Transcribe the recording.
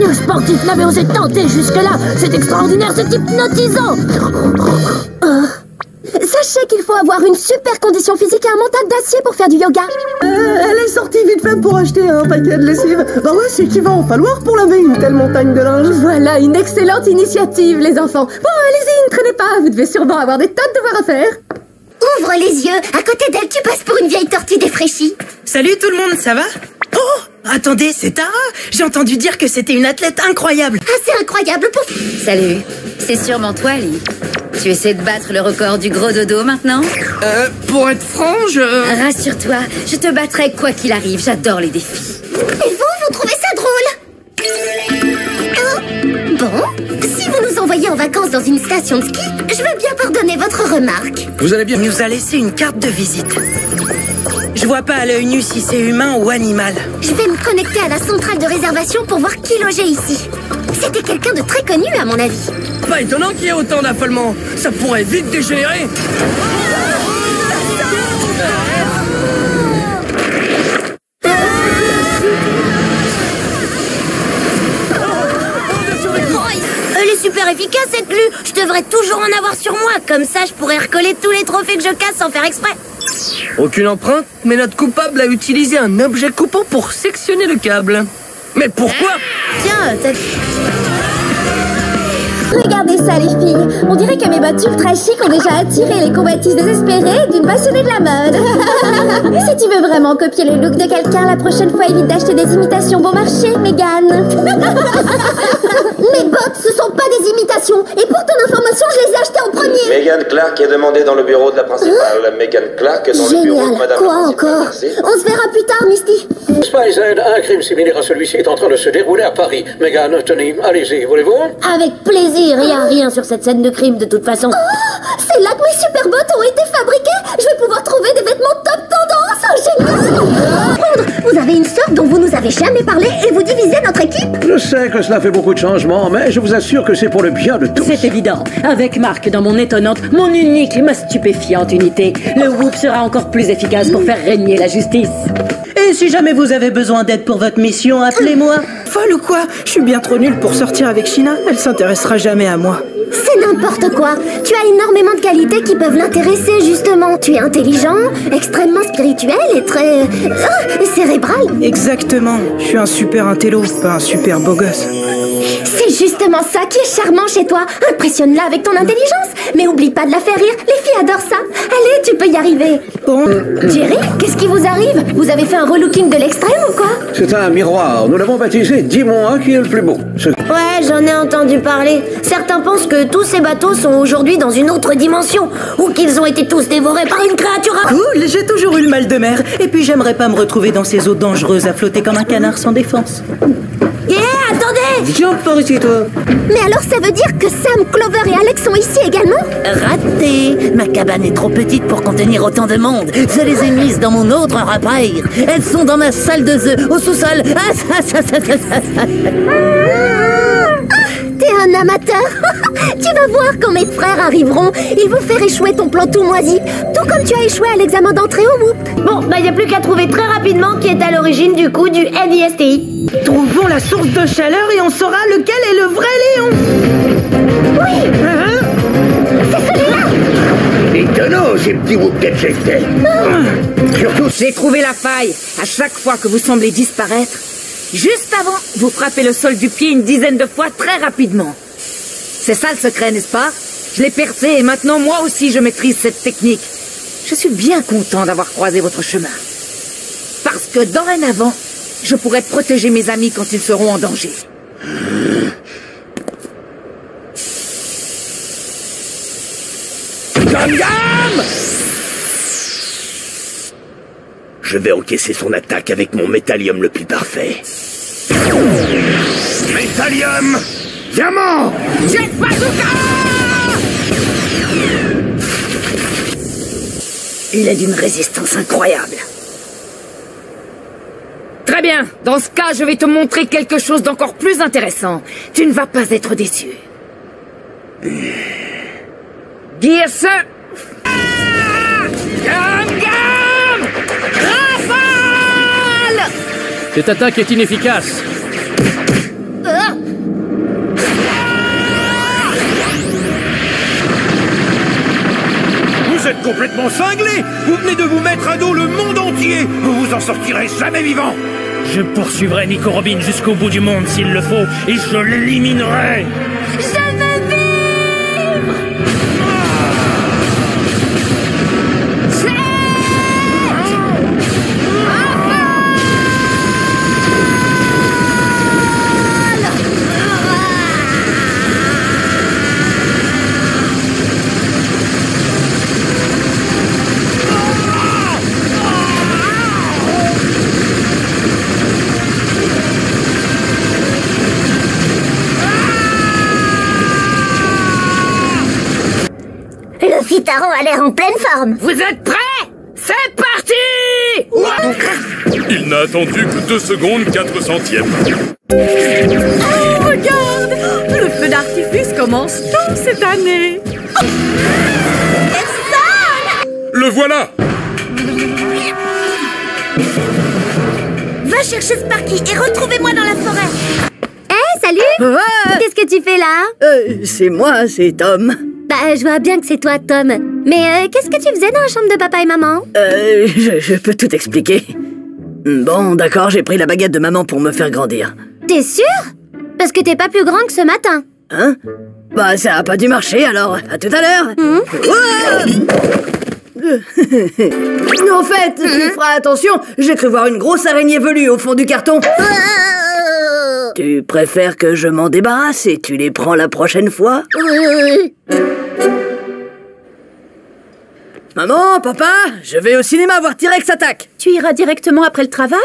Aucun sportif n'avait osé tenter jusque-là. C'est extraordinaire, c'est hypnotisant. Sachez qu'il faut avoir une super condition physique et un mental d'acier pour faire du yoga. Elle est sortie vite fait pour acheter un paquet de lessive. Bah ouais, c'est qu'il va en falloir pour laver une telle montagne de linge. Voilà une excellente initiative, les enfants. Bon, allez-y, ne traînez pas, vous devez sûrement avoir des tas de devoirs à faire. Ouvre les yeux, à côté d'elle, tu passes pour une vieille tortue défraîchie. Salut tout le monde, ça va? Oh, attendez, c'est Tara. J'ai entendu dire que c'était une athlète incroyable. Ah, c'est incroyable pour... Salut, c'est sûrement toi, Lee. Tu essaies de battre le record du gros dodo maintenant? Pour être franc, Rassure-toi, je te battrai quoi qu'il arrive, j'adore les défis. Et vous trouvez ça drôle? Bon, si vous nous envoyez en vacances dans une station de ski, je veux bien pardonner votre remarque. Vous allez bien? Il nous a laissé une carte de visite. Je vois pas à l'œil nu si c'est humain ou animal. Je vais me connecter à la centrale de réservation pour voir qui logeait ici. C'était quelqu'un de très connu, à mon avis. Pas étonnant qu'il y ait autant d'affolement. Ça pourrait vite dégénérer. Elle est super efficace, cette glu. Je devrais toujours en avoir sur moi. Comme ça, je pourrais recoller tous les trophées que je casse sans faire exprès. Aucune empreinte, mais notre coupable a utilisé un objet coupant pour sectionner le câble. Mais pourquoi? Tiens, Regardez ça, les filles. On dirait que mes bottes ultra chic ont déjà attiré les convoitises désespérées d'une passionnée de la mode. Si tu veux vraiment copier le look de quelqu'un, la prochaine fois, évite d'acheter des imitations bon marché, Mégane. Mes bottes, ce sont pas des imitations. Et pour ton information, je les ai achetées en premier. Megan Clark est demandée dans le bureau de la principale. Megan Clark dans le bureau de Génial. madame Quoi la principale. encore? Merci. On se verra plus tard, Misty. Spicehead, un crime similaire à celui-ci est en train de se dérouler à Paris. Megan, tenez, allez-y, voulez-vous? Avec plaisir, il y a rien sur cette scène de crime de toute façon. C'est là que mes super bottes ont été fabriquées. Je vais pouvoir trouver des vêtements top tendance. Oh, génial. vous avez une sœur dont vous nous avez jamais parlé et vous divisez notre équipe. Je sais que cela fait beaucoup de changements, mais je vous assure que c'est pour le bien de tous. C'est évident. Avec Marc dans mon étonnante, mon unique, ma stupéfiante unité, le Whoop sera encore plus efficace pour faire régner la justice. Et si jamais vous avez besoin d'aide pour votre mission, appelez-moi. Folle ou quoi? Je suis bien trop nulle pour sortir avec Sheena. Elle s'intéressera jamais à moi. C'est n'importe quoi. Tu as énormément de qualités qui peuvent l'intéresser, justement. Tu es intelligent, extrêmement spirituel et très... cérébral. Exactement. Je suis un super intello, pas un super beau gosse. C'est justement ça qui est charmant chez toi. Impressionne-la avec ton intelligence. Mais oublie pas de la faire rire. Les filles adorent ça. Allez, tu peux y arriver. Bon. Jerry, qu'est-ce qui vous arrive? Vous avez fait un relooking de l'extrême ou quoi? C'est un miroir. Nous l'avons baptisé Dis-moi qui est le plus beau. Ouais, j'en ai entendu parler. Certains pensent que tous ces bateaux sont aujourd'hui dans une autre dimension. Ou qu'ils ont été tous dévorés par une créature... Cool, j'ai toujours eu le mal de mer. Et puis j'aimerais pas me retrouver dans ces eaux dangereuses à flotter comme un canard sans défense. Attendez! Viens par ici, toi. Mais alors ça veut dire que Sam, Clover et Alex sont ici également? Raté! Ma cabane est trop petite pour contenir autant de monde. Je les ai mises dans mon autre repère. Elles sont dans ma salle de jeu, au sous-sol. T'es un amateur. Tu vas voir quand mes frères arriveront. Ils vont faire échouer ton plan tout moisi. Tout comme tu as échoué à l'examen d'entrée au Whoop. Bon, bah y a plus qu'à trouver très rapidement qui est à l'origine du coup du NISTI. Trouvons la source de chaleur et on saura lequel est le vrai Léon. Oui, c'est celui-là. Étonnant, ces petits Whoop Gadget. Surtout... J'ai trouvé la faille. À chaque fois que vous semblez disparaître, juste avant, vous frappez le sol du pied une dizaine de fois très rapidement. C'est ça le secret, n'est-ce pas? Je l'ai percé et maintenant moi aussi je maîtrise cette technique. Je suis bien content d'avoir croisé votre chemin. Parce que dorénavant, je pourrai protéger mes amis quand ils seront en danger. Gam Gam! Je vais encaisser son attaque avec mon métallium le plus parfait. Métallium! Diamant! Jet bazooka! Il est d'une résistance incroyable. Très bien. Dans ce cas, je vais te montrer quelque chose d'encore plus intéressant. Tu ne vas pas être déçu. Gears... Gam Gam! Rafale! Cette attaque est inefficace. complètement cinglé. Vous venez de vous mettre à dos le monde entier. Vous vous en sortirez jamais vivant. Je poursuivrai Nico Robin jusqu'au bout du monde s'il le faut, et je l'éliminerai. Je veux vivre. Le Fitaro a l'air en pleine forme. Vous êtes prêts? C'est parti! Il n'a attendu que 2 secondes 4 centièmes. Oh, regarde! Le feu d'artifice commence tôt cette année. Le voilà! Va chercher Sparky et retrouvez-moi dans la forêt. Hé, salut! Qu'est-ce que tu fais là? C'est moi, c'est Tom. Bah, je vois bien que c'est toi, Tom. Mais qu'est-ce que tu faisais dans la chambre de papa et maman? Je peux tout expliquer. Bon, d'accord, j'ai pris la baguette de maman pour me faire grandir. T'es sûr? Parce que t'es pas plus grand que ce matin. Hein? Bah, ça a pas dû marcher, alors à tout à l'heure. En fait, tu feras attention, j'ai cru voir une grosse araignée velue au fond du carton. Tu préfères que je m'en débarrasse et tu les prends la prochaine fois? Maman, papa, je vais au cinéma voir T-Rex attaque. Tu iras directement après le travail?